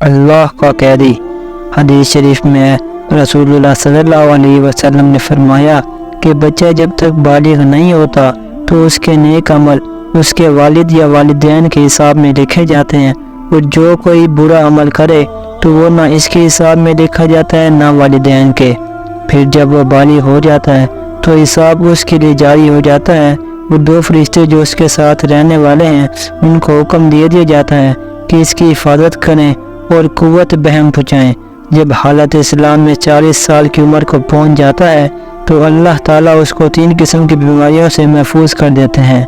اللہ کا قیدی۔ حدیث شریف میں رسول صلی اللہ علیہ وسلم نے فرمایا کہ بچہ جب تک بالغ نہیں ہوتا تو اس کے نیک عمل اس کے والد یا والدین کے حساب میں لکھے جاتے ہیں، اور جو کوئی برا عمل کرے تو وہ نہ اس کے حساب میں لکھا جاتا ہے نہ والدین کے۔ پھر جب وہ بالغ ہو جاتا ہے تو حساب اس کے لیے جاری ہو جاتا ہے۔ وہ دو فرشتے جو اس کے ساتھ رہنے والے ہیں ان کو حکم دیا جاتا ہے کہ اس کی حفاظت کریں اور قوت بہم پہنچائیں۔ جب حالت اسلام میں 40 سال کی عمر کو پہنچ جاتا ہے تو اللہ تعالیٰ اس کو 3 قسم کی بیماریوں سے محفوظ کر دیتے ہیں،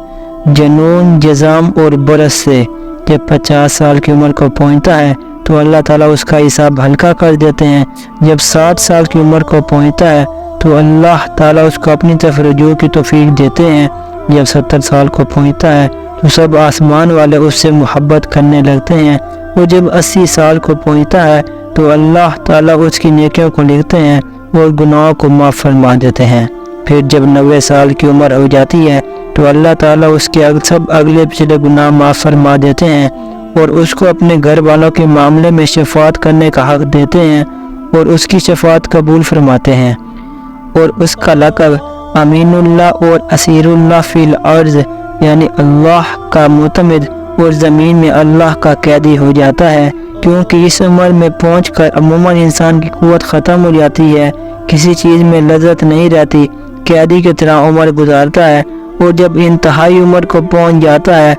جنون، جذام اور برس سے۔ جب 50 سال کی عمر کو پہنچتا ہے تو اللہ تعالیٰ اس کا حساب ہلکا کر دیتے ہیں۔ جب 60 سال کی عمر کو پہنچتا ہے تو اللہ تعالیٰ اس کو اپنی طرف رجوع کی توفیق دیتے ہیں۔ جب 70 سال کو پہنچتا ہے تو سب آسمان والے اس سے محبت کرنے لگتے ہیں، اور جب 80 سال کو پہنچتا ہے تو اللہ تعالیٰ اس کی نیکیوں کو لکھتے ہیں اور گناہوں کو معاف فرما دیتے ہیں۔ پھر جب 90 سال کی عمر ہو جاتی ہے تو اللہ تعالیٰ اس کے سب اگلے پچھلے گناہ معاف فرما دیتے ہیں اور اس کو اپنے گھر والوں کے معاملے میں شفاعت کرنے کا حق دیتے ہیں اور اس کی شفاعت قبول فرماتے ہیں، اور اس کا لقب امین اللہ اور اسیر اللہ فی الارض یعنی اللہ کا معتمد اور زمین میں اللہ کا قیدی ہو جاتا ہے، کیونکہ اس عمر میں پہنچ کر عموماً انسان کی قوت ختم ہو جاتی ہے، کسی چیز میں لذت نہیں رہتی، قیدی کی طرح عمر گزارتا ہے، اور جب انتہائی عمر کو پہنچ جاتا ہے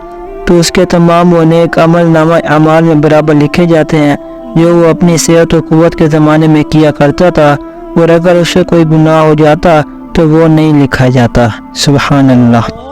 تو اس کے تمام وہ نیک عمل نامہ اعمال میں برابر لکھے جاتے ہیں جو وہ اپنی صحت و قوت کے زمانے میں کیا کرتا تھا، اور اگر اسے کوئی گناہ ہو جاتا تو وہ نہیں لکھا جاتا۔ سبحان اللہ۔